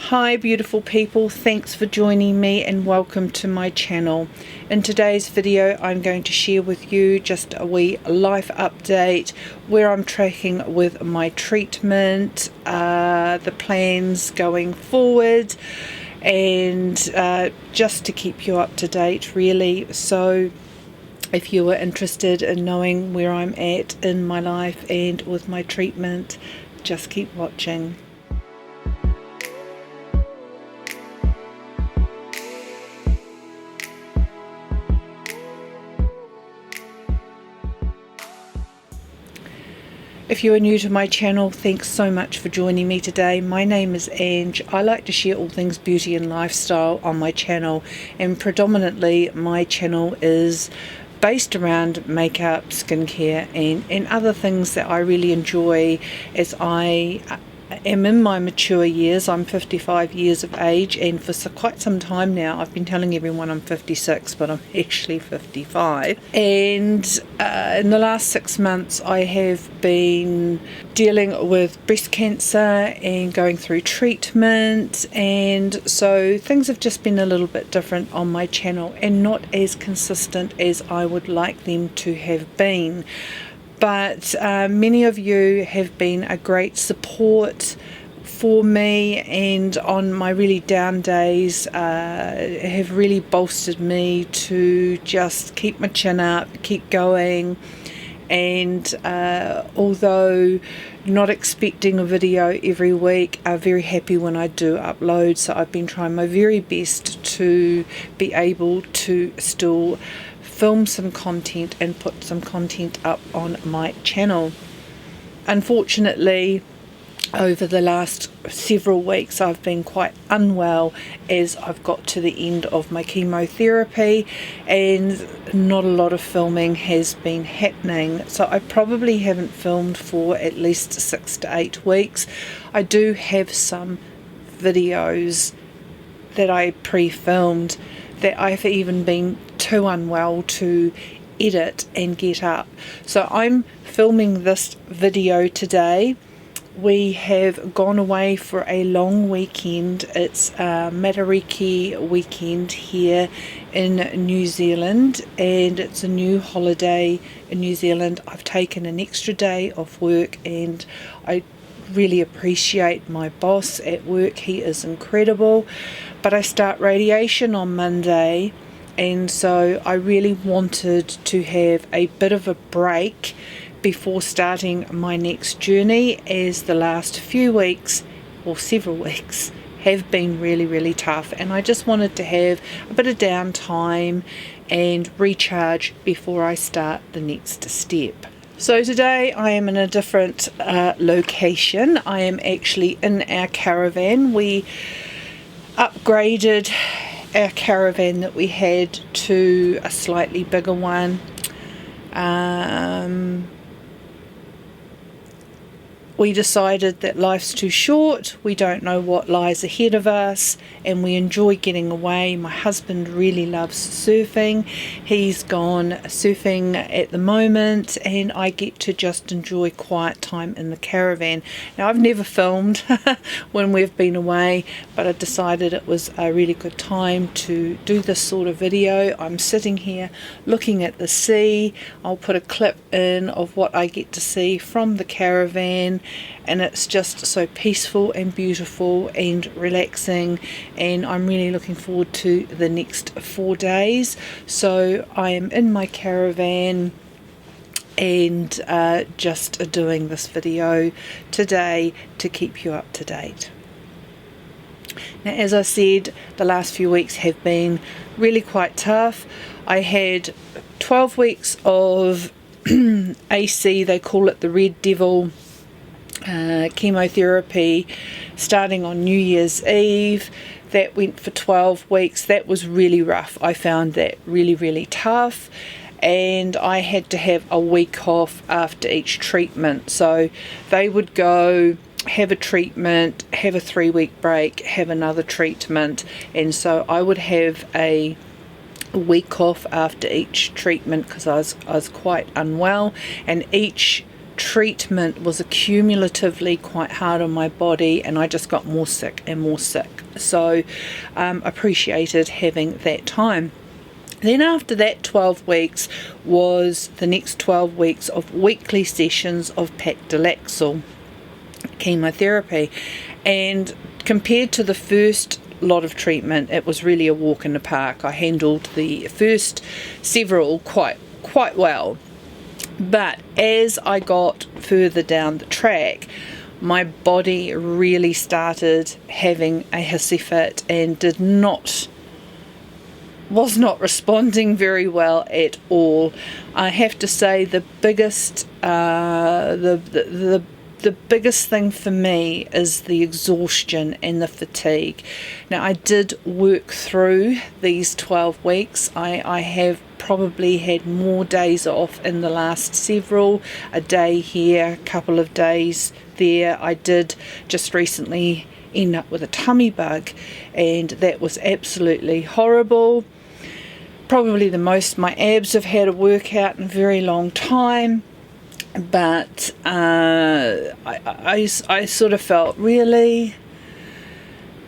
Hi beautiful people, thanks for joining me and welcome to my channel. In today's video I'm going to share with you just a wee life update where I'm tracking with my treatment, the plans going forward, and just to keep you up to date really. So if you are interested in knowing where I'm at in my life and with my treatment, just keep watching. If you are new to my channel, thanks so much for joining me today. My name is Ange. I like to share all things beauty and lifestyle on my channel, and predominantly my channel is based around makeup, skincare and other things that I really enjoy as I am in my mature years. I'm 55 years of age, and for quite some time now I've been telling everyone I'm 56, but I'm actually 55. And in the last 6 months I have been dealing with breast cancer and going through treatment, and so things have just been a little bit different on my channel and not as consistent as I would like them to have been. But many of you have been a great support for me, and on my really down days have really bolstered me to just keep my chin up, keep going. And although not expecting a video every week, I'm very happy when I do upload. So I've been trying my very best to be able to still film some content and put some content up on my channel. Unfortunately, over the last several weeks I've been quite unwell as I've got to the end of my chemotherapy, and not a lot of filming has been happening. So I probably haven't filmed for at least 6 to 8 weeks. I do have some videos that I pre-filmed that I've even been too unwell to edit and get up. So I'm filming this video today. We have gone away for a long weekend. It's a Matariki weekend here in New Zealand, and it's a new holiday in New Zealand. I've taken an extra day off work, and I really appreciate my boss at work. He is incredible. But I start radiation on Monday, and so I really wanted to have a bit of a break before starting my next journey, as the last few weeks or several weeks have been really tough, and I just wanted to have a bit of downtime and recharge before I start the next step. So today I am in a different location. I am actually in our caravan. We upgraded our caravan that we had to a slightly bigger one. We decided that life's too short, we don't know what lies ahead of us, and we enjoy getting away. My husband really loves surfing. He's gone surfing at the moment, and I get to just enjoy quiet time in the caravan. Now, I've never filmed when we've been away, but I decided it was a really good time to do this sort of video. I'm sitting here looking at the sea. I'll put a clip in of what I get to see from the caravan, and it's just so peaceful and beautiful and relaxing, and I'm really looking forward to the next 4 days. So I am in my caravan and just doing this video today to keep you up to date. Now, as I said, the last few weeks have been really quite tough. I had 12 weeks of AC, they call it the Red Devil chemotherapy, starting on New Year's Eve. That went for 12 weeks. That was really rough. I found that really tough, and I had to have a week off after each treatment. So they would go have a treatment, have a 3-week break, have another treatment, and so I would have a week off after each treatment because I was quite unwell, and each treatment was accumulatively quite hard on my body, and I just got more sick and more sick. So appreciated having that time. Then after that 12 weeks was the next 12 weeks of weekly sessions of paclitaxel chemotherapy, and compared to the first lot of treatment, it was really a walk in the park. I handled the first several quite well, but as I got further down the track, my body really started having a hissy fit and was not responding very well at all. I have to say the biggest biggest thing for me is the exhaustion and the fatigue. Now, I did work through these 12 weeks. I have probably had more days off in the last several, a day here, a couple of days there. I did just recently end up with a tummy bug, and that was absolutely horrible. Probably the most my abs have had a workout in a very long time. But I sort of felt, really,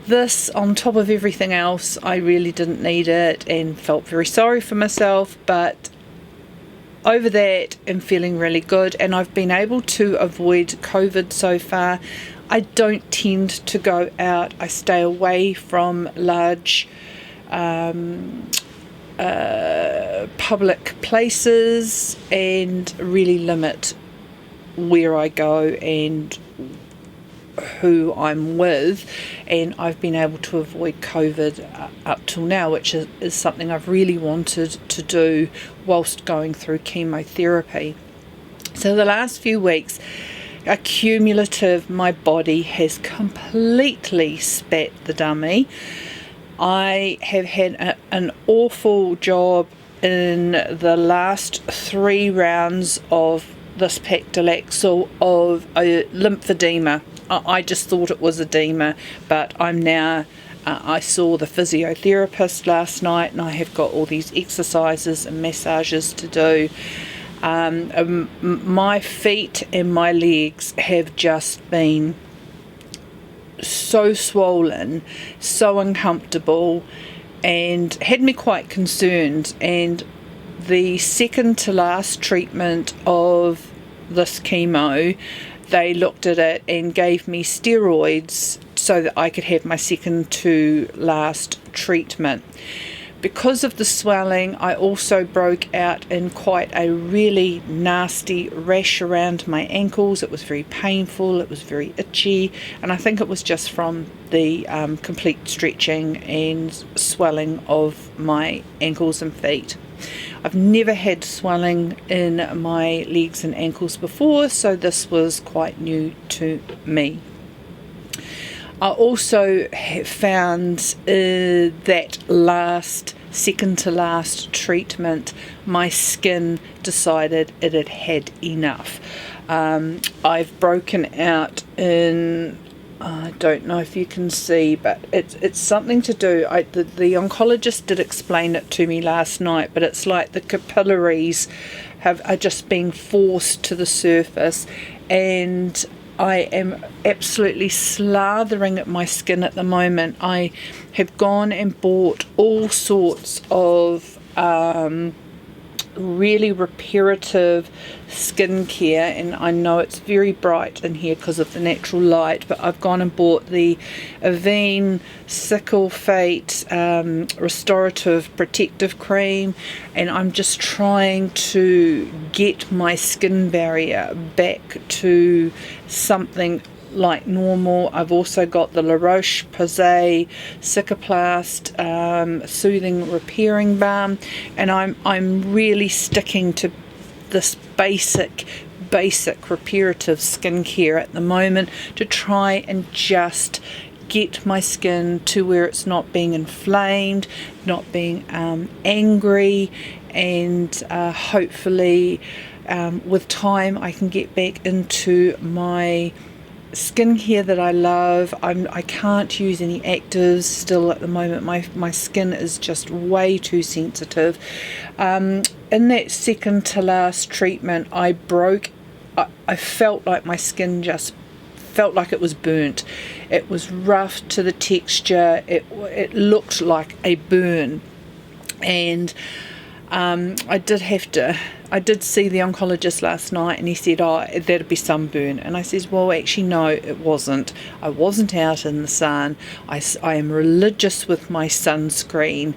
this on top of everything else, I really didn't need it, and felt very sorry for myself. But over that, I'm feeling really good, and I've been able to avoid COVID so far. I don't tend to go out. I stay away from large public places, and really limit where I go and who I'm with, and I've been able to avoid COVID up till now, which is something I've really wanted to do whilst going through chemotherapy. So the last few weeks, accumulative, my body has completely spat the dummy. I have had an awful job in the last 3 rounds of this paclitaxel of lymphedema. I just thought it was edema, but I'm now, I saw the physiotherapist last night, and I have got all these exercises and massages to do. My feet and my legs have just been so swollen, so uncomfortable, and had me quite concerned. And the second to last treatment of this chemo, they looked at it and gave me steroids so that I could have my second to last treatment. Because of the swelling, I also broke out in quite a really nasty rash around my ankles. It was very painful, it was very itchy, and I think it was just from the complete stretching and swelling of my ankles and feet. I've never had swelling in my legs and ankles before, so this was quite new to me. I also have found that second to last treatment, my skin decided it had had enough. I've broken out in, I don't know if you can see, but it's something to do, the oncologist did explain it to me last night, but it's like the capillaries are just being forced to the surface, and I am absolutely slathering at my skin at the moment. I have gone and bought all sorts of really reparative skincare, and I know it's very bright in here because of the natural light, but I've gone and bought the Avene Sickle Fate Restorative Protective Cream, and I'm just trying to get my skin barrier back to something like normal. I've also got the La Roche-Posay Cicaplast Soothing Repairing Balm, and I'm really sticking to this basic reparative skincare at the moment to try and just get my skin to where it's not being inflamed, not being angry, and hopefully with time I can get back into my skincare that I love. I can't use any actives still at the moment. My skin is just way too sensitive. In that second to last treatment, I broke I felt like my skin just felt like it was burnt. It was rough to the texture. It looked like a burn. And I did see the oncologist last night, and he said, oh, that'd be sunburn. And I says, well, actually, no, it wasn't. I wasn't out in the sun. I am religious with my sunscreen.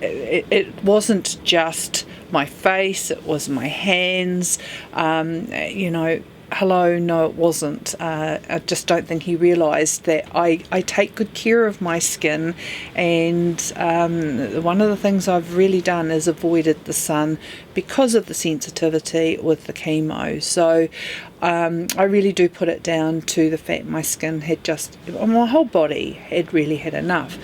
It wasn't just my face, it was my hands. Hello, no, it wasn't. I just don't think he realised that I take good care of my skin, and one of the things I've really done is avoided the sun because of the sensitivity with the chemo. So I really do put it down to the fact my skin had my whole body had really had enough.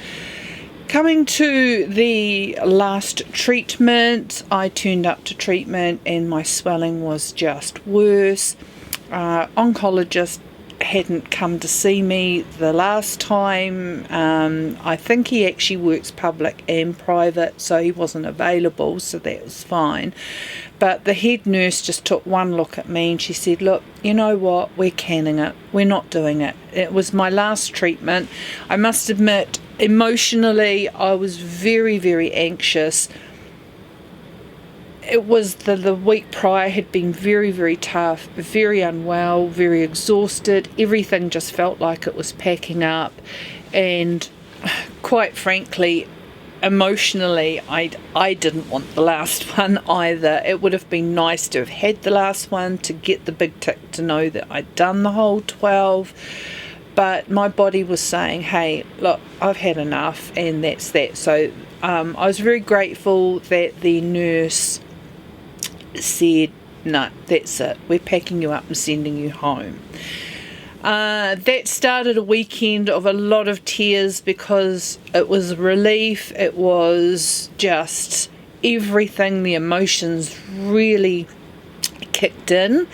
Coming to the last treatment, I turned up to treatment and my swelling was just worse. Oncologist hadn't come to see me the last time. I think he actually works public and private, so he wasn't available, so that was fine. But the head nurse just took one look at me and she said, look, you know what, we're canning it, we're not doing it. It was my last treatment. I must admit, emotionally I was very, very anxious. It was the week prior had been very, very tough, very unwell, very exhausted. Everything just felt like it was packing up, and quite frankly, emotionally, I didn't want the last one either. It would have been nice to have had the last one to get the big tick to know that I'd done the whole 12. But my body was saying, hey, look, I've had enough, and that's that. So I was very grateful that the nurse said, no, that's it, we're packing you up and sending you home. That started a weekend of a lot of tears, because it was relief, it was just everything, the emotions really kicked in.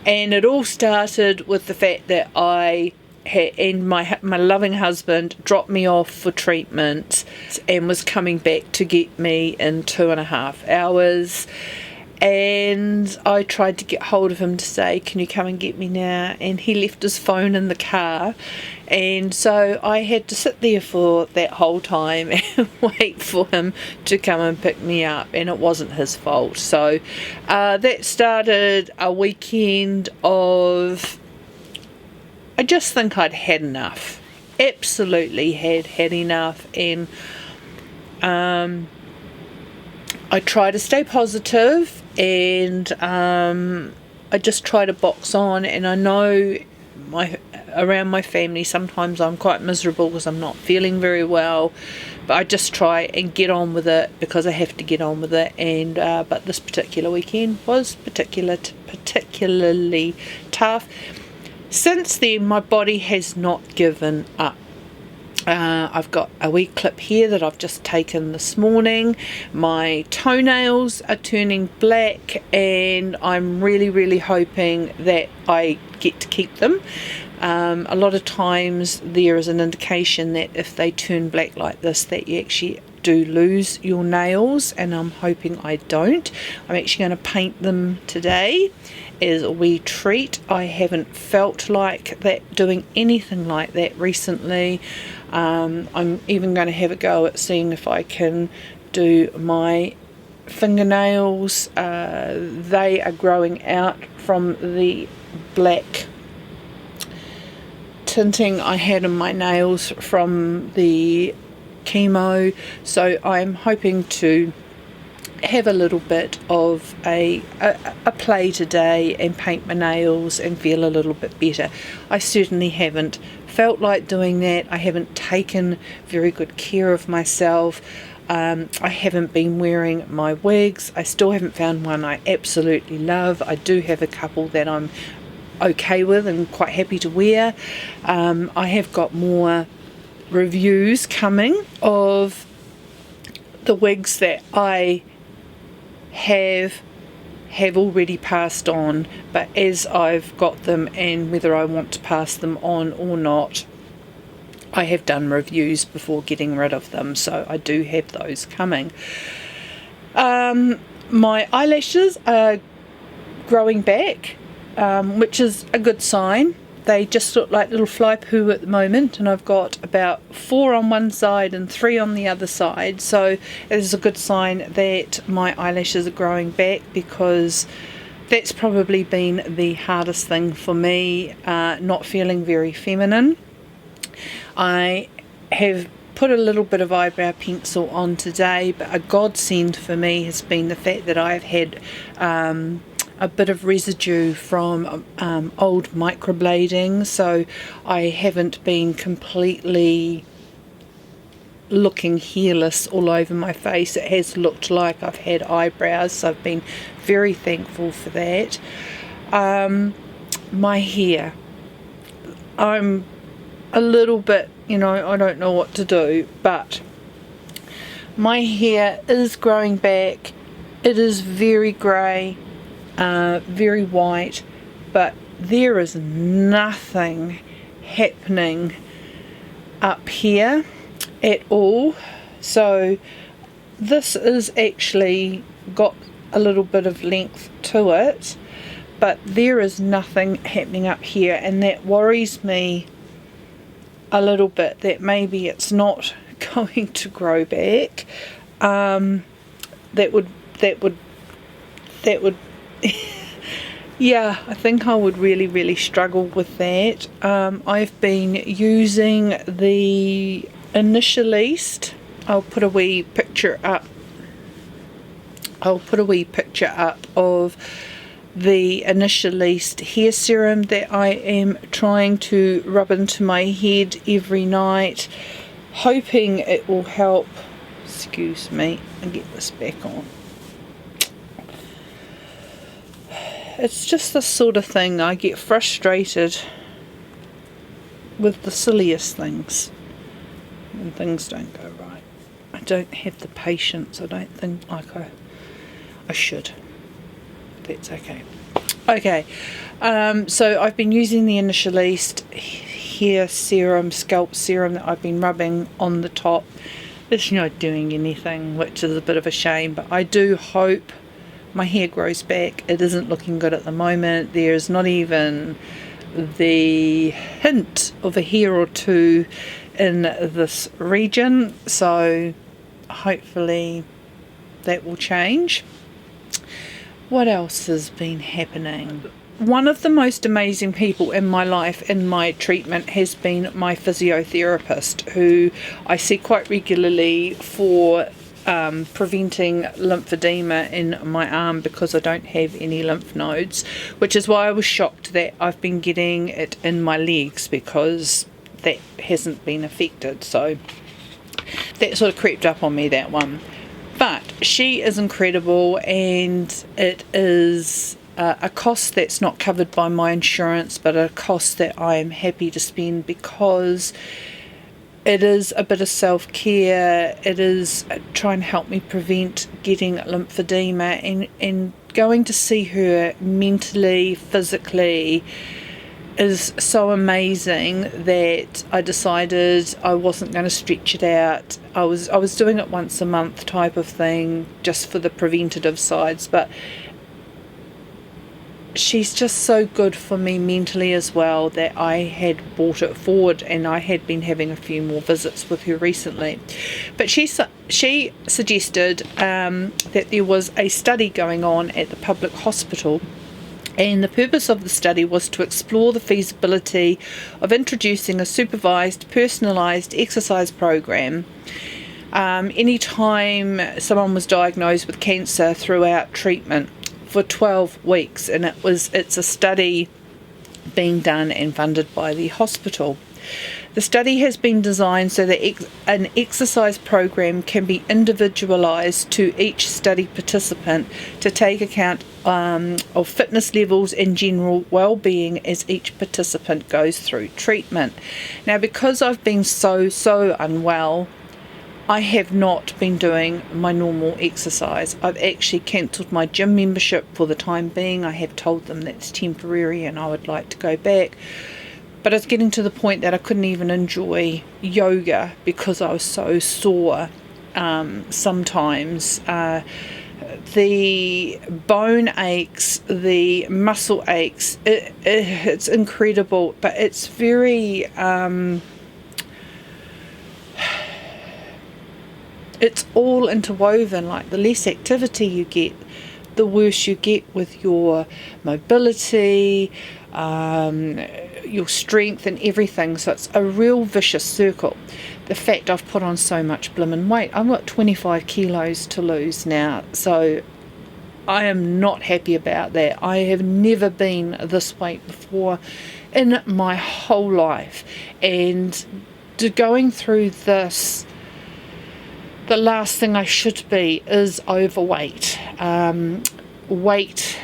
And it all started with the fact that I and my loving husband dropped me off for treatment and was coming back to get me in 2.5 hours. And I tried to get hold of him to say, can you come and get me now? And he left his phone in the car. And so I had to sit there for that whole time and wait for him to come and pick me up. And it wasn't his fault. So that started a weekend of, I just think I'd had enough. Absolutely had enough. And I try to stay positive, and I just try to box on. And I know around my family sometimes I'm quite miserable because I'm not feeling very well, but I just try and get on with it because I have to get on with it. And but this particular weekend was particularly tough. Since then, my body has not given up. I've got a wee clip here that I've just taken this morning. My toenails are turning black, and I'm really, really hoping that I get to keep them. A lot of times there is an indication that if they turn black like this, that you actually do lose your nails, and I'm hoping I don't. I'm actually going to paint them today as a wee treat. I haven't felt like that, doing anything like that recently. I'm even going to have a go at seeing if I can do my fingernails. They are growing out from the black tinting I had in my nails from the chemo, so I'm hoping to have a little bit of a play today and paint my nails and feel a little bit better. I certainly haven't felt like doing that. I haven't taken very good care of myself. I haven't been wearing my wigs. I still haven't found one I absolutely love. I do have a couple that I'm okay with and quite happy to wear. I have got more reviews coming of the wigs that I have already passed on, but as I've got them and whether I want to pass them on or not, I have done reviews before getting rid of them, so I do have those coming. My eyelashes are growing back. which is a good sign. They just look like little fly poo at the moment, and I've got about 4 on one side and 3 on the other side, so it is a good sign that my eyelashes are growing back, because that's probably been the hardest thing for me, not feeling very feminine. I have put a little bit of eyebrow pencil on today, but a godsend for me has been the fact that I've had a bit of residue from old microblading, so I haven't been completely looking hairless all over my face. It has looked like I've had eyebrows, so I've been very thankful for that. My hair, I'm a little bit, I don't know what to do, but my hair is growing back. It is very grey, very white, but there is nothing happening up here at all. So this is actually got a little bit of length to it, but there is nothing happening up here, and that worries me a little bit, that maybe it's not going to grow back. That would yeah, I think I would really struggle with that. I've been using the Initialist. I'll put a wee picture up of the Initialist hair serum that I am trying to rub into my head every night, hoping it will help. Excuse me, and get this back on. It's just the sort of thing, I get frustrated with the silliest things when things don't go right. I don't have the patience, I don't think, like I should. That's okay. Okay, so I've been using the Initialist hair serum, scalp serum, that I've been rubbing on the top. It's not doing anything, which is a bit of a shame, but I do hope my hair grows back. It isn't looking good at the moment. There's not even the hint of a hair or two in this region, so hopefully that will change. What else has been happening? One of the most amazing people in my life, in my treatment, has been my physiotherapist, who I see quite regularly for preventing lymphedema in my arm, because I don't have any lymph nodes, which is why I was shocked that I've been getting it in my legs, because that hasn't been affected. So that sort of crept up on me, that one. But she is incredible, and it is a cost that's not covered by my insurance, but a cost that I am happy to spend, because it is a bit of self-care. It is trying to help me prevent getting lymphedema, and going to see her mentally, physically, is so amazing that I decided I wasn't going to stretch it out. I was doing it once a month type of thing, just for the preventative sides, but she's just so good for me mentally as well, that I had brought it forward, and I had been having a few more visits with her recently. But she suggested that there was a study going on at the public hospital, and the purpose of the study was to explore the feasibility of introducing a supervised, personalised exercise program anytime someone was diagnosed with cancer throughout treatment, for 12 weeks. And it's a study being done and funded by the hospital. The study has been designed so that an exercise program can be individualised to each study participant, to take account of fitness levels and general well-being as each participant goes through treatment. Now, because I've been so unwell, I have not been doing my normal exercise. I've actually cancelled my gym membership for the time being. I have told them that's temporary and I would like to go back. But it's getting to the point that I couldn't even enjoy yoga because I was so sore sometimes. the bone aches, the muscle aches, it's incredible, but it's very it's all interwoven. Like, the less activity you get, the worse you get with your mobility, your strength and everything. So it's a real vicious circle. The fact I've put on so much blimmin' weight, I've got 25 kilos to lose now, so I am not happy about that. I have never been this weight before in my whole life, and going through this, the last thing I should be is overweight. Weight,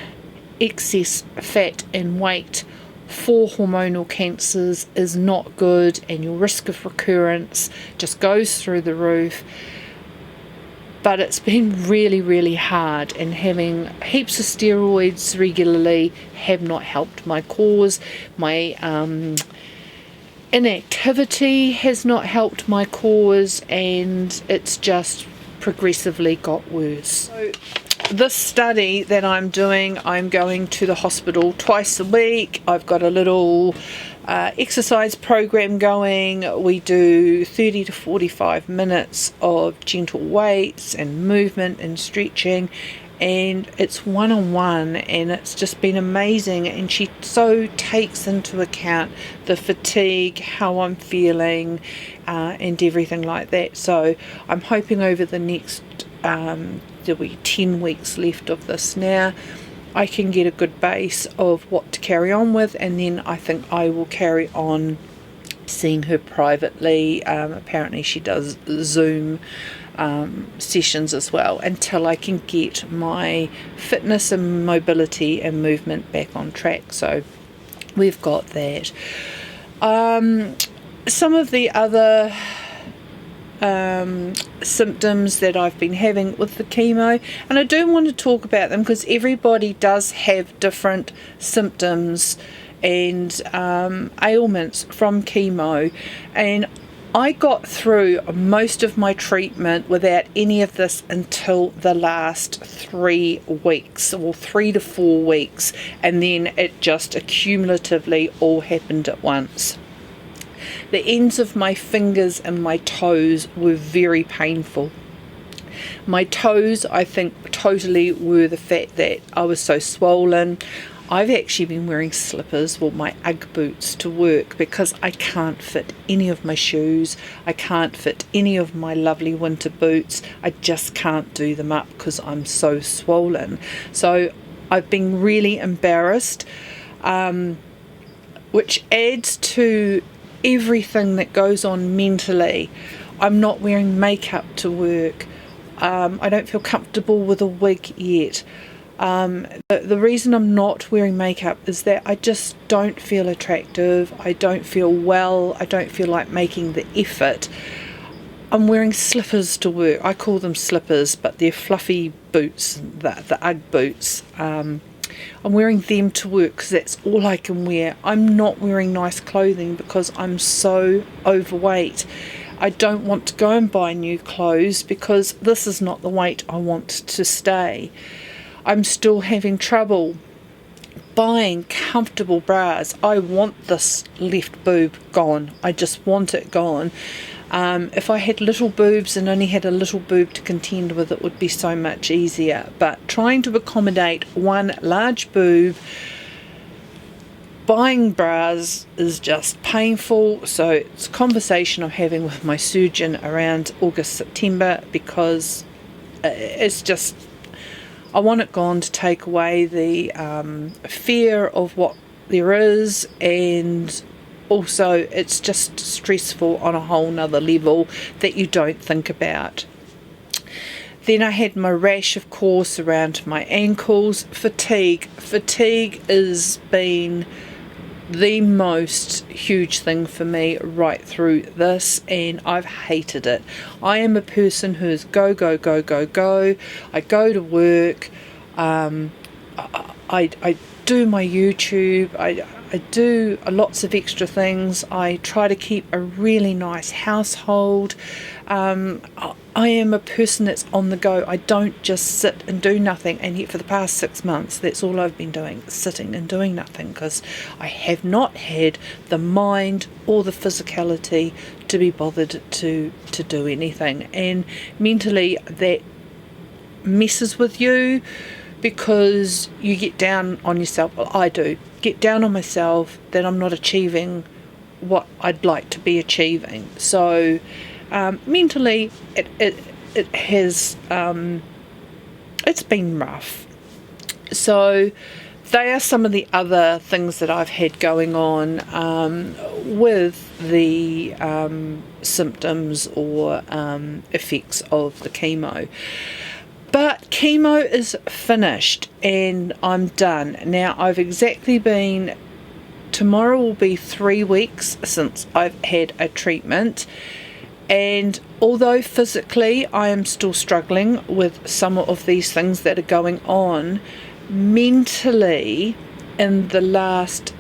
excess fat and weight for hormonal cancers is not good, and your risk of recurrence just goes through the roof. But it's been really, really hard, and having heaps of steroids regularly have not helped my cause. My inactivity has not helped my cause, and it's just progressively got worse. So this study that I'm doing, I'm going to the hospital twice a week. I've got a little exercise program going. We do 30 to 45 minutes of gentle weights and movement and stretching, and it's one-on-one, and it's just been amazing. And she so takes into account the fatigue, how I'm feeling, and everything like that. So I'm hoping over the next there'll be 10 weeks left of this now, I can get a good base of what to carry on with, and then I think I will carry on seeing her privately. Apparently she does Zoom sessions as well, until I can get my fitness and mobility and movement back on track. So we've got that. Some of the other symptoms that I've been having with the chemo, and I do want to talk about them because everybody does have different symptoms and ailments from chemo, and I got through most of my treatment without any of this until the last 3 weeks, or 3 to 4 weeks, and then it just accumulatively all happened at once. The ends of my fingers and my toes were very painful. My toes, I think, totally were the fact that I was so swollen. I've actually been wearing slippers, well, my Ugg boots, to work because I can't fit any of my shoes. I can't fit any of my lovely winter boots. I just can't do them up because I'm so swollen. So I've been really embarrassed, which adds to everything that goes on mentally. I'm not wearing makeup to work. I don't feel comfortable with a wig yet. The reason I'm not wearing makeup is that I just don't feel attractive. I don't feel well. I don't feel like making the effort. I'm wearing slippers to work. I call them slippers, but they're fluffy boots, the Ugg boots. I'm wearing them to work because that's all I can wear. I'm not wearing nice clothing because I'm so overweight. I don't want to go and buy new clothes because this is not the weight I want to stay. I'm still having trouble buying comfortable bras. I want this left boob gone. I just want it gone. If I had little boobs and only had a little boob to contend with, it would be so much easier. But trying to accommodate one large boob, buying bras is just painful. So it's a conversation I'm having with my surgeon around August, September, because it's just, I want it gone to take away the fear of what there is, and also it's just stressful on a whole nother level that you don't think about. Then I had my rash, of course, around my ankles. Fatigue has been the most huge thing for me right through this, and I've hated it. I am a person who's go. I go to work, I do my YouTube, I I do lots of extra things. I try to keep a really nice household. I am a person that's on the go. I don't just sit and do nothing, and yet for the past 6 months that's all I've been doing, sitting and doing nothing, because I have not had the mind or the physicality to be bothered to do anything. And mentally that messes with you, because you get down on yourself. Well, I do get down on myself that I'm not achieving what I'd like to be achieving. So mentally it has it's been rough. So they are some of the other things that I've had going on with the symptoms or effects of the chemo. But chemo is finished and I'm done. Now tomorrow will be 3 weeks since I've had a treatment, and although physically I am still struggling with some of these things that are going on, mentally in the last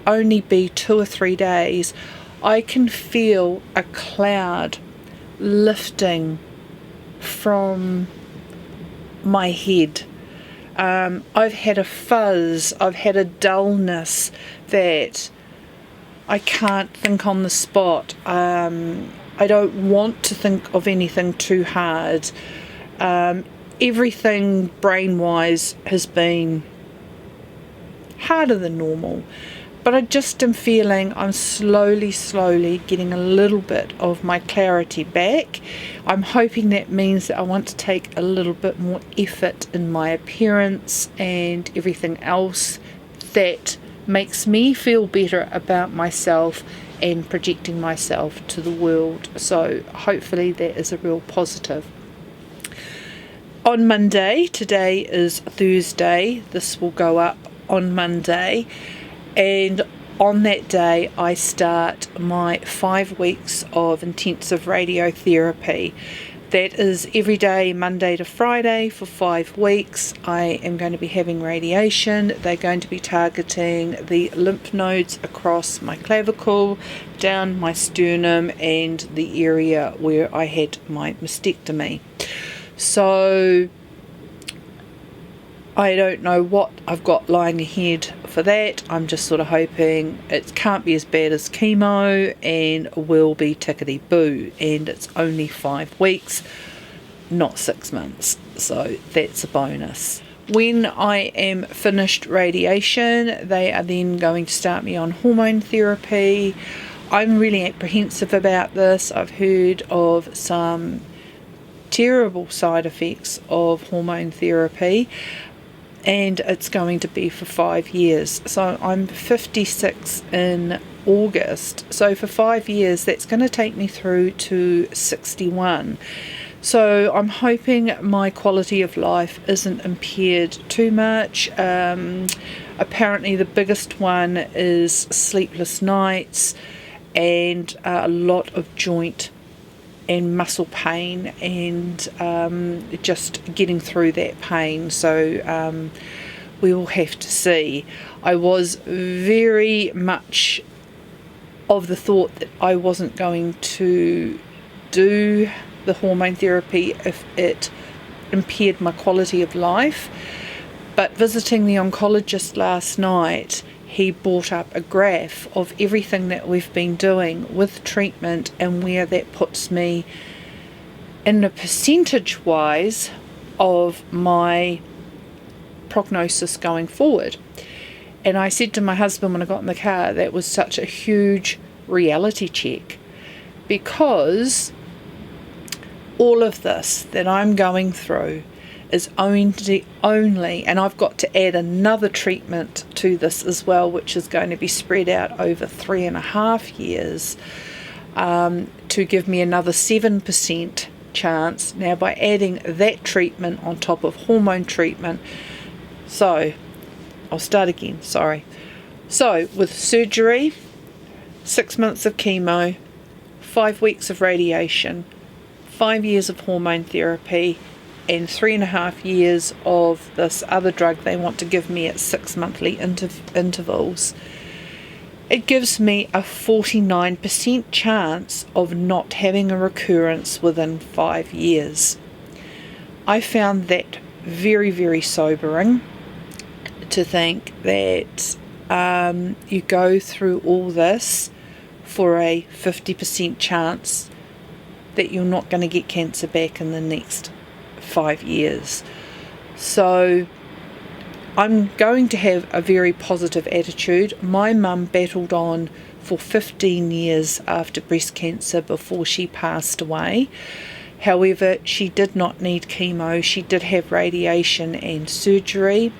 only be 2 or 3 days, I can feel a cloud lifting from my head. I've had a fuzz, I've had a dullness that I can't think on the spot. I don't want to think of anything too hard. Everything brain-wise has been harder than normal, but I just am feeling I'm slowly getting a little bit of my clarity back. I'm hoping that means that I want to take a little bit more effort in my appearance and everything else that makes me feel better about myself and projecting myself to the world. So hopefully that is a real positive. On Monday, today is Thursday, this will go up on Monday, and on that day I start my 5 weeks of intensive radiotherapy. That is every day, Monday to Friday, for 5 weeks. I am going to be having radiation. They're going to be targeting the lymph nodes across my clavicle, down my sternum, and the area where I had my mastectomy. So I don't know what I've got lying ahead for that. I'm just sort of hoping it can't be as bad as chemo and will be tickety-boo. And it's only 5 weeks, not 6 months. So that's a bonus. When I am finished radiation, they are then going to start me on hormone therapy. I'm really apprehensive about this. I've heard of some terrible side effects of hormone therapy, and it's going to be for 5 years. So I'm 56 in August, so for 5 years that's going to take me through to 61. So I'm hoping my quality of life isn't impaired too much. Apparently the biggest one is sleepless nights and a lot of joint and muscle pain, and just getting through that pain. So we will have to see. I was very much of the thought that I wasn't going to do the hormone therapy if it impaired my quality of life, but visiting the oncologist last night, he brought up a graph of everything that we've been doing with treatment and where that puts me in the percentage wise of my prognosis going forward. And I said to my husband when I got in the car, that was such a huge reality check, because all of this that I'm going through is only, and I've got to add another treatment to this as well, which is going to be spread out over 3.5 years, to give me another 7% chance. Now by adding that treatment on top of hormone treatment, so I'll start again, sorry. So with surgery, 6 months of chemo, 5 weeks of radiation, 5 years of hormone therapy, and 3.5 years of this other drug they want to give me at 6 monthly intervals. it gives me a 49% chance of not having a recurrence within 5 years. I found that very, very sobering, to think that you go through all this for a 50% chance that you're not going to get cancer back in the next 5 years. So I'm going to have a very positive attitude. My mum battled on for 15 years after breast cancer before she passed away. However, she did not need chemo. She did have radiation and surgery.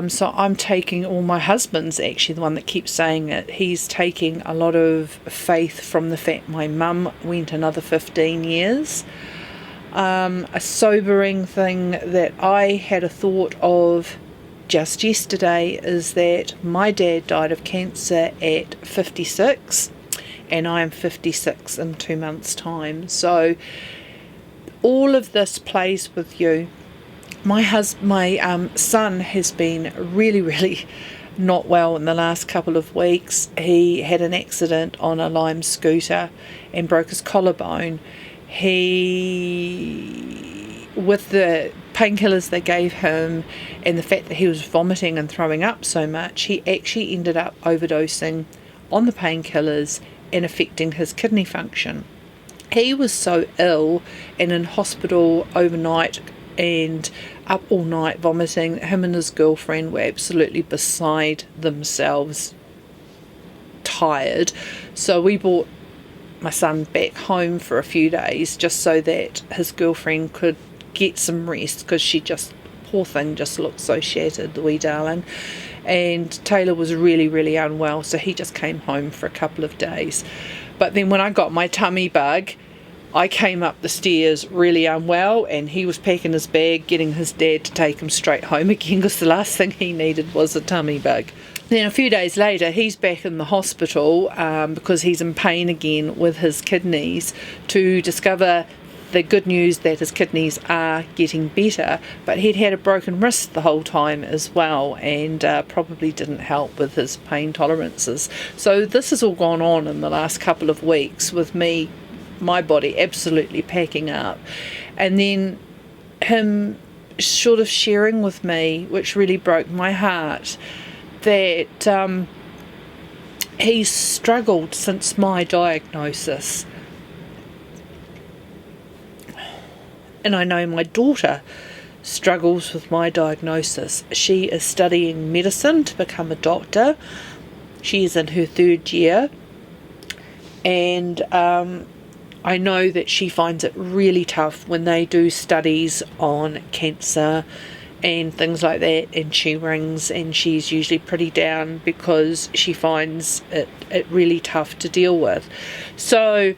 So I'm taking, or my husband's actually the one that keeps saying it, he's taking a lot of faith from the fact my mum went another 15 years. A sobering thing that I had a thought of just yesterday is that my dad died of cancer at 56 and I am 56 in 2 months' time. So all of this plays with you. My son has been really not well in the last couple of weeks. He had an accident on a Lime scooter and broke his collarbone. With the painkillers they gave him and the fact that he was vomiting and throwing up so much, he actually ended up overdosing on the painkillers and affecting his kidney function. He was so ill and in hospital overnight and up all night vomiting. Him and his girlfriend were absolutely beside themselves, tired. So we brought my son back home for a few days just so that his girlfriend could get some rest, because she just, poor thing, just looked so shattered, the wee darling. And Taylor was really unwell, so he just came home for a couple of days. But then when I got my tummy bug, I came up the stairs really unwell, and he was packing his bag, getting his dad to take him straight home again, because the last thing he needed was a tummy bug. Then a few days later, he's back in the hospital because he's in pain again with his kidneys, to discover the good news that his kidneys are getting better, but he'd had a broken wrist the whole time as well, and probably didn't help with his pain tolerances. So this has all gone on in the last couple of weeks with my body absolutely packing up, and then him sort of sharing with me, which really broke my heart, that he's struggled since my diagnosis. And I know my daughter struggles with my diagnosis. She is studying medicine to become a doctor. She is in her 3rd year, and I know that she finds it really tough when they do studies on cancer and things like that, and she rings and she's usually pretty down because she finds it really tough to deal with. So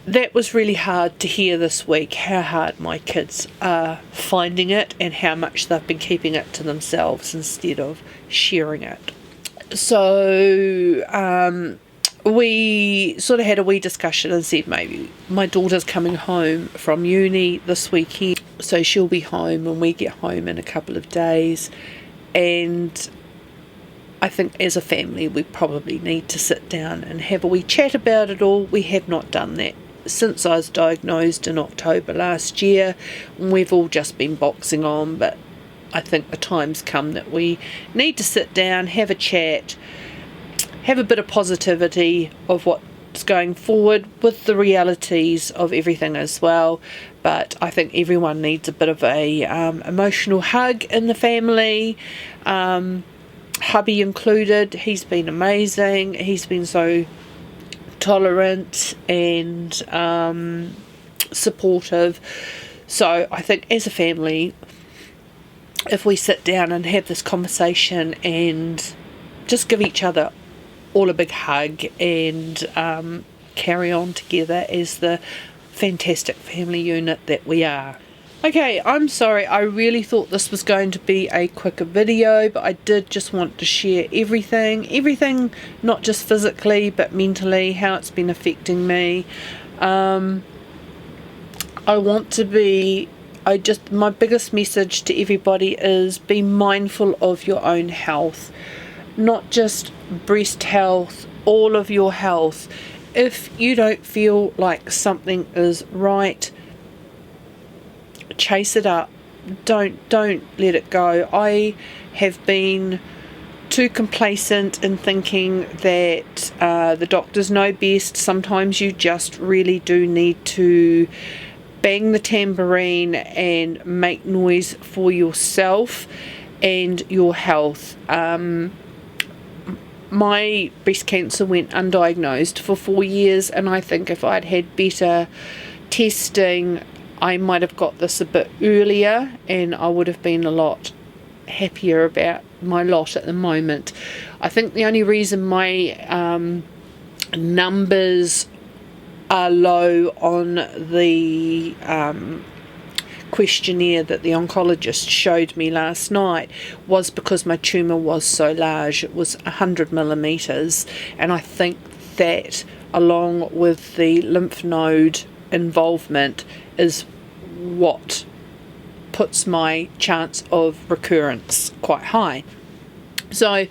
that was really hard to hear this week, how hard my kids are finding it and how much they've been keeping it to themselves instead of sharing it. So we sort of had a wee discussion and said maybe my daughter's coming home from uni this weekend, so she'll be home when we get home in a couple of days, and I think as a family we probably need to sit down and have a wee chat about it all. We have not done that since I was diagnosed in October last year, and we've all just been boxing on, but I think the time's come that we need to sit down, have a chat, have a bit of positivity of what's going forward with the realities of everything as well. But I think everyone needs a bit of a emotional hug in the family, hubby included. He's been amazing. He's been so tolerant and supportive. So I think as a family, if we sit down and have this conversation and just give each other all a big hug and carry on together as the fantastic family unit that we are. Okay, I'm sorry, I really thought this was going to be a quicker video, but I did just want to share everything, not just physically but mentally, how it's been affecting me. I want to be my biggest message to everybody is be mindful of your own health, not just breast health, all of your health. If you don't feel like something is right, chase it up. Don't let it go. I have been too complacent in thinking that the doctors know best. Sometimes you just really do need to bang the tambourine and make noise for yourself and your health. My breast cancer went undiagnosed for 4 years, and I think if I'd had better testing, I might have got this a bit earlier, and I would have been a lot happier about my lot at the moment. I think the only reason my numbers are low on the questionnaire that the oncologist showed me last night was because my tumour was so large. It was 100 millimetres, and I think that along with the lymph node involvement is what puts my chance of recurrence quite high. So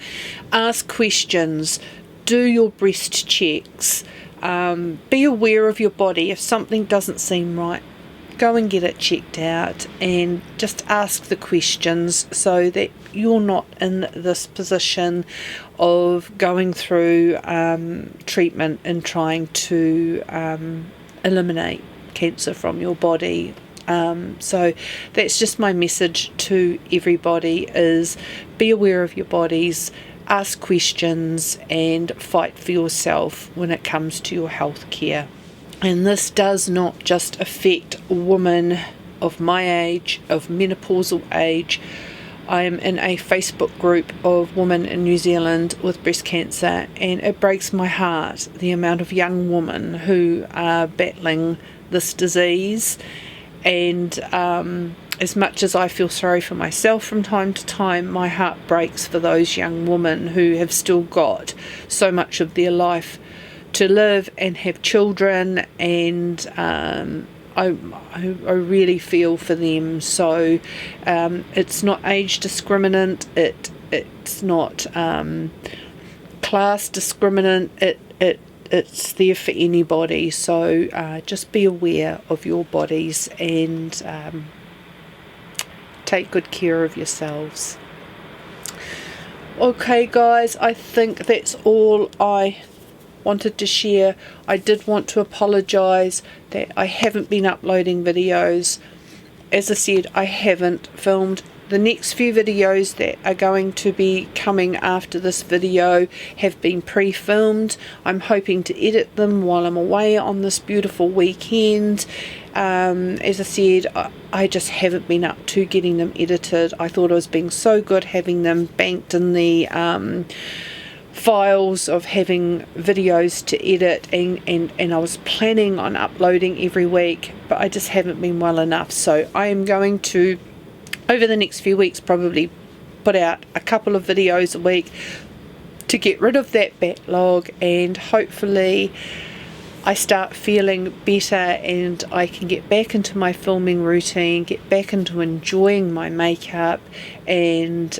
ask questions, do your breast checks, be aware of your body. If something doesn't seem right, go and get it checked out, and just ask the questions so that you're not in this position of going through treatment and trying to eliminate cancer from your body. So that's just my message to everybody, is be aware of your bodies, ask questions, and fight for yourself when it comes to your health care. And this does not just affect women of my age, of menopausal age. I am in a Facebook group of women in New Zealand with breast cancer, and it breaks my heart the amount of young women who are battling this disease. And as much as I feel sorry for myself from time to time, my heart breaks for those young women who have still got so much of their life to live and have children, and I really feel for them. So it's not age discriminant, it's not class discriminant, it's there for anybody. So just be aware of your bodies and take good care of yourselves. Okay guys, I think that's all I wanted to share. I did want to apologise that I haven't been uploading videos. As I said, I haven't filmed. The next few videos that are going to be coming after this video have been pre-filmed. I'm hoping to edit them while I'm away on this beautiful weekend. As I said, I just haven't been up to getting them edited. I thought I was being so good having them banked in the files of having videos to edit, and I was planning on uploading every week, but I just haven't been well enough. So I am going to, over the next few weeks, probably put out a couple of videos a week to get rid of that backlog, and hopefully I start feeling better and I can get back into my filming routine, get back into enjoying my makeup and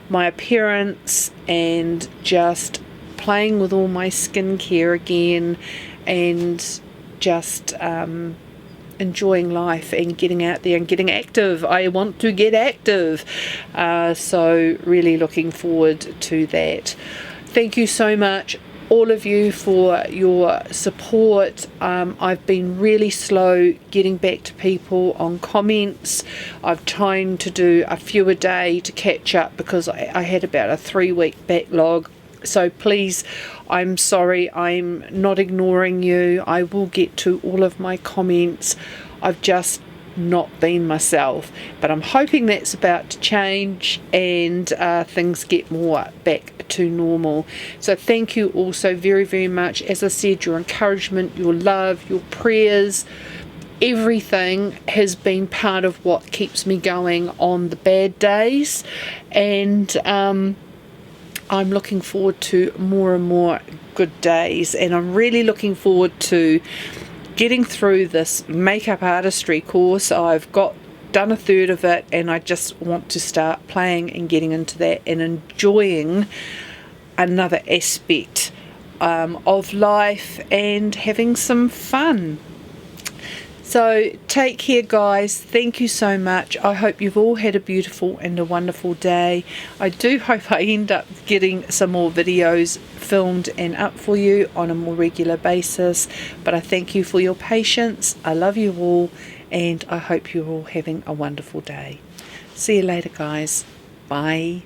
my appearance, and just playing with all my skincare again, and just enjoying life and getting out there and getting active. I want to get active, so really looking forward to that. Thank you so much, all of you, for your support. I've been really slow getting back to people on comments. I've tried to do a few a day to catch up because I had about a 3-week backlog. So please, I'm sorry, I'm not ignoring you. I will get to all of my comments. I've just not been myself, but I'm hoping that's about to change and things get more back to normal. So thank you all so very, very much. As I said, your encouragement, your love, your prayers, everything has been part of what keeps me going on the bad days, and I'm looking forward to more and more good days, and I'm really looking forward to getting through this makeup artistry course. I've done a third of it, and I just want to start playing and getting into that and enjoying another aspect of life and having some fun. So take care, guys. Thank you so much. I hope you've all had a beautiful and a wonderful day. I do hope I end up getting some more videos filmed and up for you on a more regular basis. But I thank you for your patience. I love you all, and I hope you're all having a wonderful day. See you later, guys. Bye.